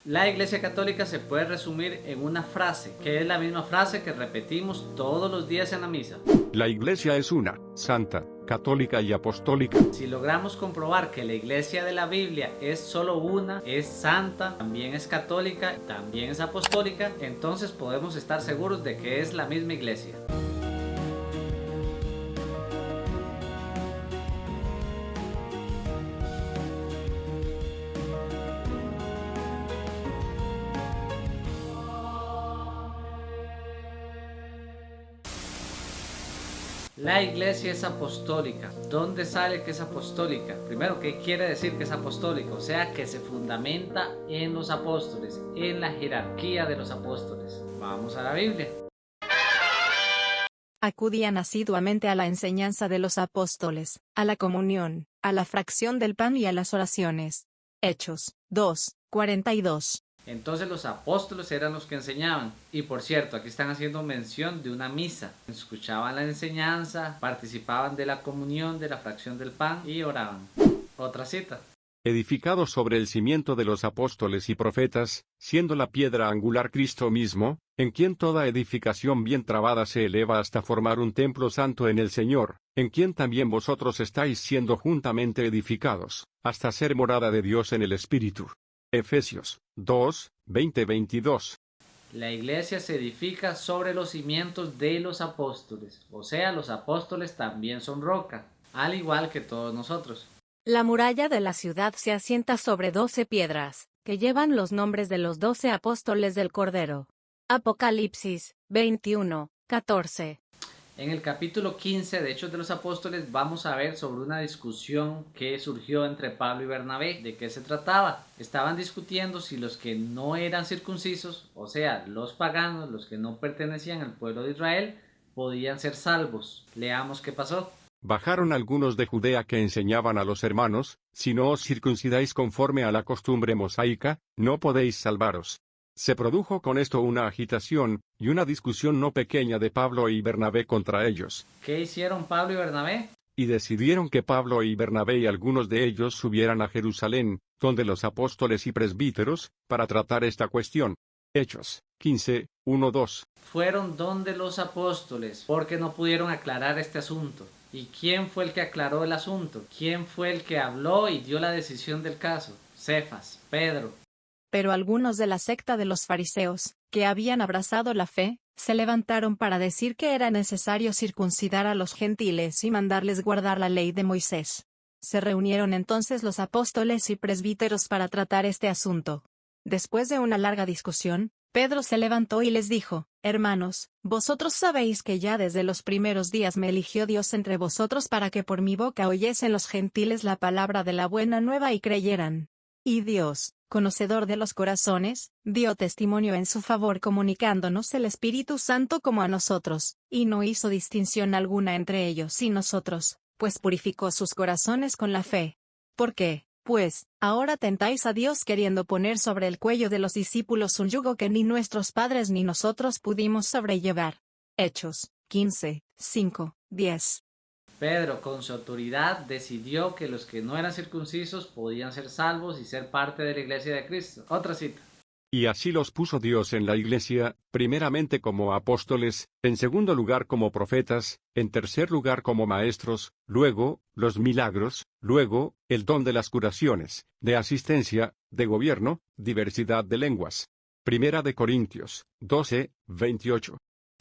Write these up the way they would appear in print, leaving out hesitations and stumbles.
La Iglesia Católica se puede resumir en una frase, que es la misma frase que repetimos todos los días en la misa. La Iglesia es una, santa, católica y apostólica. Si logramos comprobar que la Iglesia de la Biblia es solo una, es santa, también es católica, también es apostólica, entonces podemos estar seguros de que es la misma Iglesia. La Iglesia es apostólica. ¿Dónde sale que es apostólica? Primero, ¿qué quiere decir que es apostólica? O sea, que se fundamenta en los apóstoles, en la jerarquía de los apóstoles. Vamos a la Biblia. Acudían asiduamente a la enseñanza de los apóstoles, a la comunión, a la fracción del pan y a las oraciones. Hechos 2:42. Entonces los apóstoles eran los que enseñaban. Y por cierto, aquí están haciendo mención de una misa. Escuchaban la enseñanza, participaban de la comunión, de la fracción del pan y oraban. Otra cita. Edificados sobre el cimiento de los apóstoles y profetas, siendo la piedra angular Cristo mismo, en quien toda edificación bien trabada se eleva hasta formar un templo santo en el Señor, en quien también vosotros estáis siendo juntamente edificados, hasta ser morada de Dios en el Espíritu. Efesios 2:20-22. La iglesia se edifica sobre los cimientos de los apóstoles, o sea, los apóstoles también son roca, al igual que todos nosotros. La muralla de la ciudad se asienta sobre 12 piedras, que llevan los nombres de los 12 apóstoles del Cordero. Apocalipsis 21:14. En el capítulo 15 de Hechos de los Apóstoles vamos a ver sobre una discusión que surgió entre Pablo y Bernabé. ¿De qué se trataba? Estaban discutiendo si los que no eran circuncisos, o sea, los paganos, los que no pertenecían al pueblo de Israel, podían ser salvos. Leamos qué pasó. Bajaron algunos de Judea que enseñaban a los hermanos, si no os circuncidáis conforme a la costumbre mosaica, no podéis salvaros. Se produjo con esto una agitación, y una discusión no pequeña de Pablo y Bernabé contra ellos. ¿Qué hicieron Pablo y Bernabé? Y decidieron que Pablo y Bernabé y algunos de ellos subieran a Jerusalén, donde los apóstoles y presbíteros, para tratar esta cuestión. Hechos 15:1-2. Fueron donde los apóstoles, porque no pudieron aclarar este asunto. ¿Y quién fue el que aclaró el asunto? ¿Quién fue el que habló y dio la decisión del caso? Cefas, Pedro. Pero algunos de la secta de los fariseos, que habían abrazado la fe, se levantaron para decir que era necesario circuncidar a los gentiles y mandarles guardar la ley de Moisés. Se reunieron entonces los apóstoles y presbíteros para tratar este asunto. Después de una larga discusión, Pedro se levantó y les dijo: Hermanos, vosotros sabéis que ya desde los primeros días me eligió Dios entre vosotros para que por mi boca oyesen los gentiles la palabra de la buena nueva y creyeran. Y Dios, conocedor de los corazones, dio testimonio en su favor comunicándonos el Espíritu Santo como a nosotros, y no hizo distinción alguna entre ellos y nosotros, pues purificó sus corazones con la fe. ¿Por qué, pues, ahora tentáis a Dios queriendo poner sobre el cuello de los discípulos un yugo que ni nuestros padres ni nosotros pudimos sobrellevar? Hechos 15:5-10. Pedro, con su autoridad, decidió que los que no eran circuncisos podían ser salvos y ser parte de la iglesia de Cristo. Otra cita. Y así los puso Dios en la iglesia, primeramente como apóstoles, en segundo lugar como profetas, en tercer lugar como maestros, luego, los milagros, luego, el don de las curaciones, de asistencia, de gobierno, diversidad de lenguas. Primera de Corintios 12:28.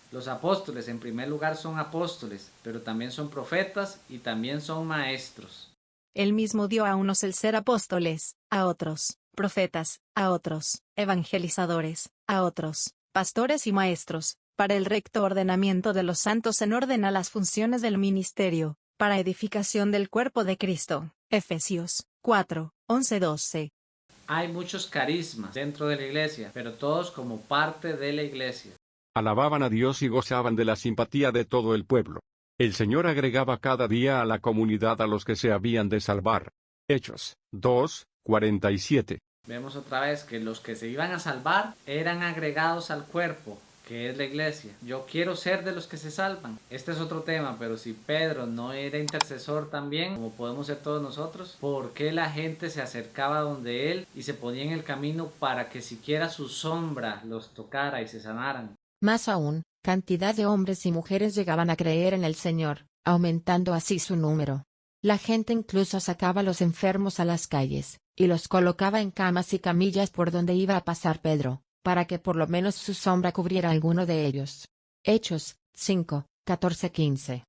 Los apóstoles en primer lugar son apóstoles, pero también son profetas y también son maestros. Él mismo dio a unos el ser apóstoles, a otros, profetas, a otros, evangelizadores, a otros, pastores y maestros, para el recto ordenamiento de los santos en orden a las funciones del ministerio, para edificación del cuerpo de Cristo. Efesios 4:11-12. Hay muchos carismas dentro de la iglesia, pero todos como parte de la iglesia. Alababan a Dios y gozaban de la simpatía de todo el pueblo. El Señor agregaba cada día a la comunidad a los que se habían de salvar. Hechos 2:47. Vemos otra vez que los que se iban a salvar eran agregados al cuerpo, que es la iglesia. Yo quiero ser de los que se salvan. Este es otro tema, pero si Pedro no era intercesor también, como podemos ser todos nosotros, ¿por qué la gente se acercaba donde él y se ponía en el camino para que siquiera su sombra los tocara y se sanaran? Más aún, cantidad de hombres y mujeres llegaban a creer en el Señor, aumentando así su número. La gente incluso sacaba a los enfermos a las calles, y los colocaba en camas y camillas por donde iba a pasar Pedro, para que por lo menos su sombra cubriera a alguno de ellos. Hechos 5, 14-15.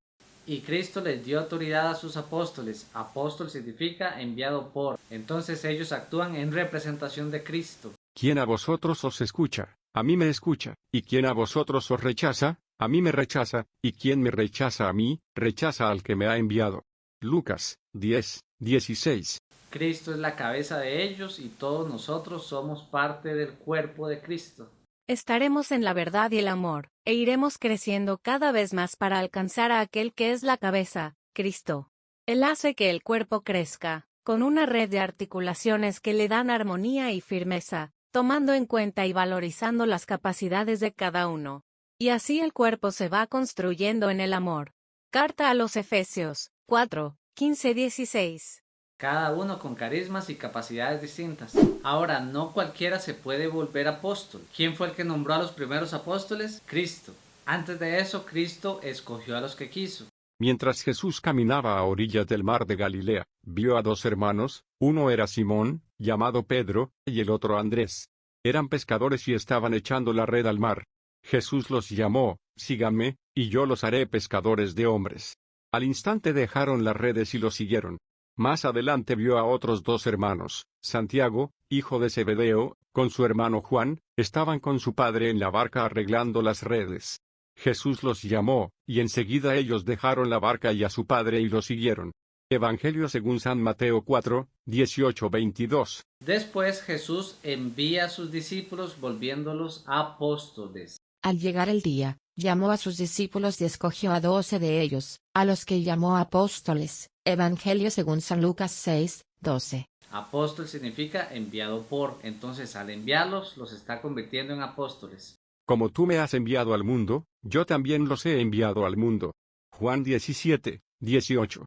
Y Cristo les dio autoridad a sus apóstoles. Apóstol significa enviado por. Entonces ellos actúan en representación de Cristo. Quien a vosotros os escucha, a mí me escucha, y quien a vosotros os rechaza, a mí me rechaza, y quien me rechaza a mí, rechaza al que me ha enviado. Lucas 10, 16. Cristo es la cabeza de ellos y todos nosotros somos parte del cuerpo de Cristo. Estaremos en la verdad y el amor, e iremos creciendo cada vez más para alcanzar a aquel que es la cabeza, Cristo. Él hace que el cuerpo crezca, con una red de articulaciones que le dan armonía y firmeza, tomando en cuenta y valorizando las capacidades de cada uno. Y así el cuerpo se va construyendo en el amor. Carta a los Efesios 4, 15-16. Cada uno con carismas y capacidades distintas. Ahora, no cualquiera se puede volver apóstol. ¿Quién fue el que nombró a los primeros apóstoles? Cristo. Antes de eso, Cristo escogió a los que quiso. Mientras Jesús caminaba a orillas del mar de Galilea, vio a dos hermanos, uno era Simón, llamado Pedro, y el otro Andrés. Eran pescadores y estaban echando la red al mar. Jesús los llamó, síganme, y yo los haré pescadores de hombres. Al instante dejaron las redes y lo siguieron. Más adelante vio a otros dos hermanos, Santiago, hijo de Zebedeo, con su hermano Juan, estaban con su padre en la barca arreglando las redes. Jesús los llamó, y enseguida ellos dejaron la barca y a su padre y lo siguieron. Evangelio según San Mateo 4, 18-22. Después Jesús envía a sus discípulos volviéndolos apóstoles. Al llegar el día, llamó a sus discípulos y escogió a 12 de ellos, a los que llamó apóstoles. Evangelio según San Lucas 6, 12. Apóstol significa enviado por, entonces al enviarlos los está convirtiendo en apóstoles. Como tú me has enviado al mundo, yo también los he enviado al mundo. Juan 17, 18.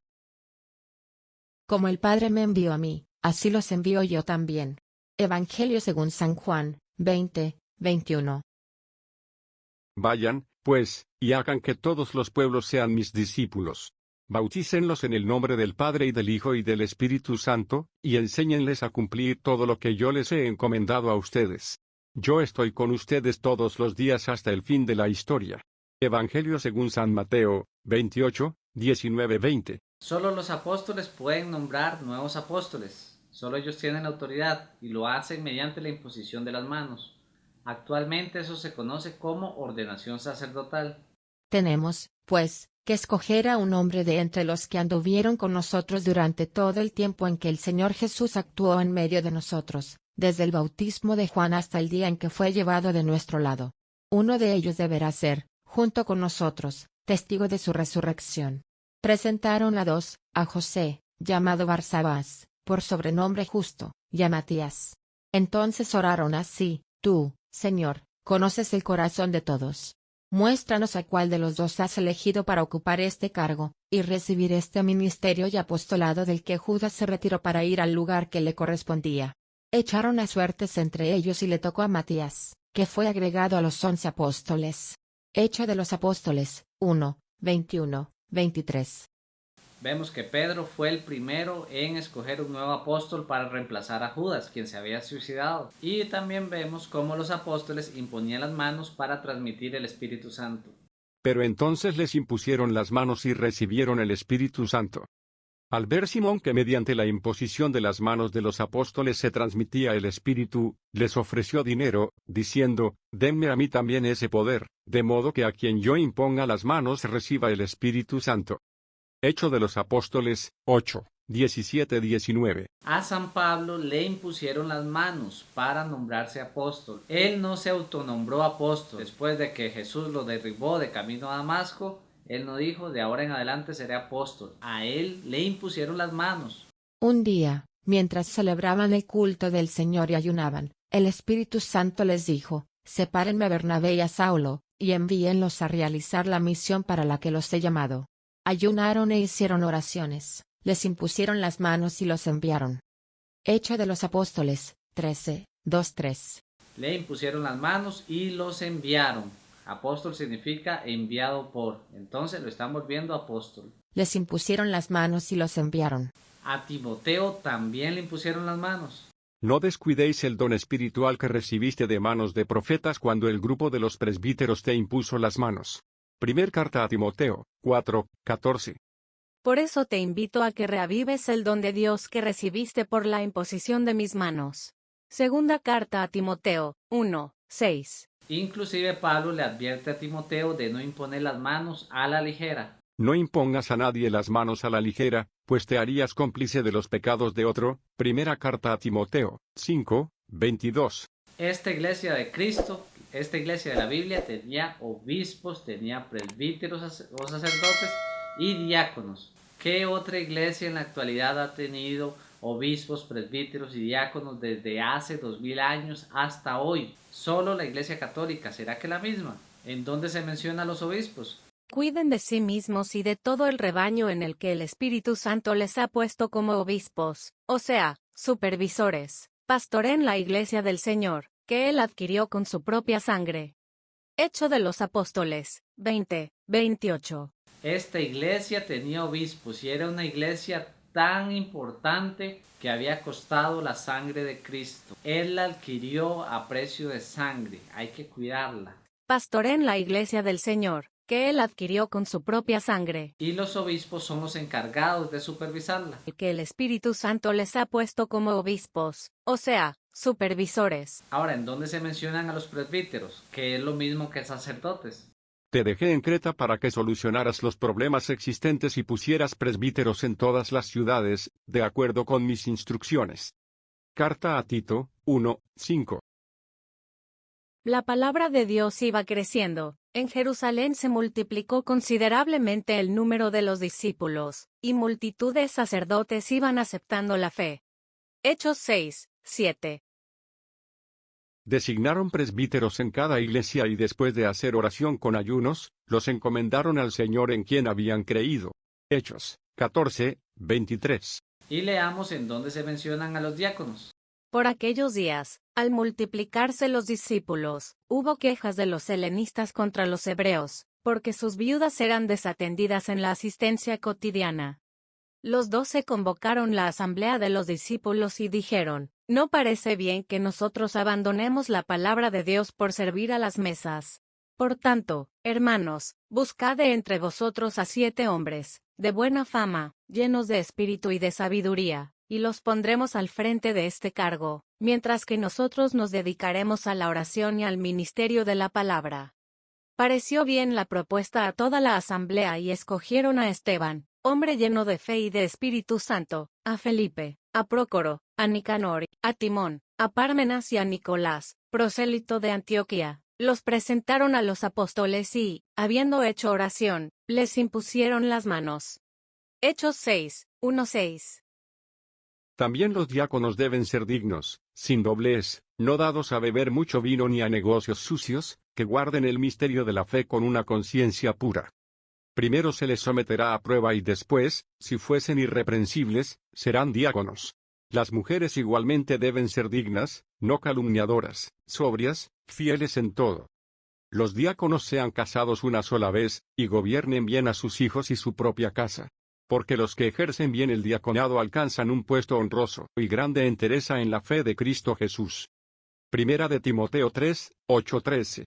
Como el Padre me envió a mí, así los envío yo también. Evangelio según San Juan 20, 21. Vayan, pues, y hagan que todos los pueblos sean mis discípulos. Bautícenlos en el nombre del Padre y del Hijo y del Espíritu Santo, y enséñenles a cumplir todo lo que yo les he encomendado a ustedes. Yo estoy con ustedes todos los días hasta el fin de la historia. Evangelio según San Mateo 28, 19-20. Solo los apóstoles pueden nombrar nuevos apóstoles. Solo ellos tienen la autoridad y lo hacen mediante la imposición de las manos. Actualmente eso se conoce como ordenación sacerdotal. Tenemos, pues, que escoger a un hombre de entre los que anduvieron con nosotros durante todo el tiempo en que el Señor Jesús actuó en medio de nosotros, desde el bautismo de Juan hasta el día en que fue llevado de nuestro lado. Uno de ellos deberá ser, junto con nosotros, testigo de su resurrección. Presentaron a dos, a José, llamado Barsabás, por sobrenombre Justo, y a Matías. Entonces oraron así: Tú, Señor, conoces el corazón de todos. Muéstranos a cuál de los dos has elegido para ocupar este cargo, y recibir este ministerio y apostolado del que Judas se retiró para ir al lugar que le correspondía. Echaron a suertes entre ellos y le tocó a Matías, que fue agregado a los 11 apóstoles. Hecho de los Apóstoles, 1, 21, 23. Vemos que Pedro fue el primero en escoger un nuevo apóstol para reemplazar a Judas, quien se había suicidado. Y también vemos cómo los apóstoles imponían las manos para transmitir el Espíritu Santo. Pero entonces les impusieron las manos y recibieron el Espíritu Santo. Al ver Simón que mediante la imposición de las manos de los apóstoles se transmitía el Espíritu, les ofreció dinero, diciendo: Denme a mí también ese poder, de modo que a quien yo imponga las manos reciba el Espíritu Santo. Hecho de los Apóstoles 8, 17-19. A San Pablo le impusieron las manos para nombrarse apóstol. Él no se autonombró apóstol. Después de que Jesús lo derribó de camino a Damasco, él no dijo: de ahora en adelante seré apóstol. A él le impusieron las manos. Un día, mientras celebraban el culto del Señor y ayunaban, el Espíritu Santo les dijo: sepárenme a Bernabé y a Saulo, y envíenlos a realizar la misión para la que los he llamado. Ayunaron e hicieron oraciones, les impusieron las manos y los enviaron. Hecho de los Apóstoles, 13, 2-3. Le impusieron las manos y los enviaron. Apóstol significa enviado por. Entonces lo están volviendo apóstol. Les impusieron las manos y los enviaron. A Timoteo también le impusieron las manos. No descuidéis el don espiritual que recibiste de manos de profetas cuando el grupo de los presbíteros te impuso las manos. Primer carta a Timoteo, 4:14. Por eso te invito a que reavives el don de Dios que recibiste por la imposición de mis manos. Segunda carta a Timoteo, 1:6. Inclusive Pablo le advierte a Timoteo de no imponer las manos a la ligera. No impongas a nadie las manos a la ligera, pues te harías cómplice de los pecados de otro. Primera carta a Timoteo, 5:22. Esta iglesia de Cristo, esta iglesia de la Biblia tenía obispos, tenía presbíteros o sacerdotes y diáconos. ¿Qué otra iglesia en la actualidad ha tenido obispos, presbíteros y diáconos desde hace 2000 años hasta hoy? Solo la iglesia católica. ¿Será que la misma? ¿En dónde se menciona a los obispos? Cuiden de sí mismos y de todo el rebaño en el que el Espíritu Santo les ha puesto como obispos, o sea, supervisores. Pastoreen la iglesia del Señor, que Él adquirió con su propia sangre. Hecho de los Apóstoles, 20:28. Esta iglesia tenía obispos y era una iglesia tan importante que había costado la sangre de Cristo. Él la adquirió a precio de sangre. Hay que cuidarla. Pastoreen la iglesia del Señor, que Él adquirió con su propia sangre, Y los obispos son los encargados de supervisarla. que el Espíritu Santo les ha puesto como obispos, o sea, supervisores. Ahora, ¿en dónde se mencionan a los presbíteros? Que es lo mismo que sacerdotes. Te dejé en Creta para que solucionaras los problemas existentes y pusieras presbíteros en todas las ciudades, de acuerdo con mis instrucciones. Carta a Tito, 1:5. La palabra de Dios iba creciendo. En Jerusalén se multiplicó considerablemente el número de los discípulos, y multitud de sacerdotes iban aceptando la fe. Hechos 6:7. Designaron presbíteros en cada iglesia y después de hacer oración con ayunos, los encomendaron al Señor en quien habían creído. Hechos 14:23. Y leamos en dónde se mencionan a los diáconos. Por aquellos días, al multiplicarse los discípulos, hubo quejas de los helenistas contra los hebreos, porque sus viudas eran desatendidas en la asistencia cotidiana. Los 12 convocaron la asamblea de los discípulos y dijeron: «No parece bien que nosotros abandonemos la palabra de Dios por servir a las mesas. Por tanto, hermanos, buscad de entre vosotros a 7 hombres, de buena fama, llenos de espíritu y de sabiduría, y los pondremos al frente de este cargo, mientras que nosotros nos dedicaremos a la oración y al ministerio de la palabra». Pareció bien la propuesta a toda la asamblea y escogieron a Esteban, hombre lleno de fe y de Espíritu Santo, a Felipe, a Prócoro, a Nicanor, a Timón, a Pármenas y a Nicolás, prosélito de Antioquía. Los presentaron a los apóstoles y, habiendo hecho oración, les impusieron las manos. Hechos 6:1-6. También los diáconos deben ser dignos, sin doblez, no dados a beber mucho vino ni a negocios sucios, que guarden el misterio de la fe con una conciencia pura. Primero se les someterá a prueba y después, si fuesen irreprensibles, serán diáconos. Las mujeres igualmente deben ser dignas, no calumniadoras, sobrias, fieles en todo. Los diáconos sean casados una sola vez, y gobiernen bien a sus hijos y su propia casa. Porque los que ejercen bien el diaconado alcanzan un puesto honroso y grande entereza en la fe de Cristo Jesús. Primera de Timoteo 3:8-13.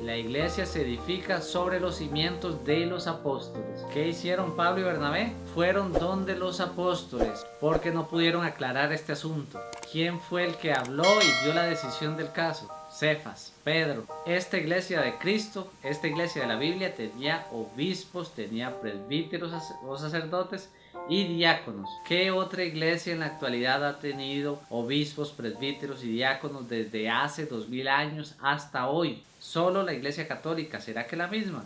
La iglesia se edifica sobre los cimientos de los apóstoles. ¿Qué hicieron Pablo y Bernabé? Fueron donde los apóstoles, porque no pudieron aclarar este asunto. ¿Quién fue el que habló y dio la decisión del caso? Cefas, Pedro. Esta iglesia de Cristo, esta iglesia de la Biblia tenía obispos, tenía presbíteros o sacerdotes y diáconos. ¿Qué otra iglesia en la actualidad ha tenido obispos, presbíteros y diáconos desde hace 2000 años hasta hoy? Solo la iglesia católica. ¿Será que la misma?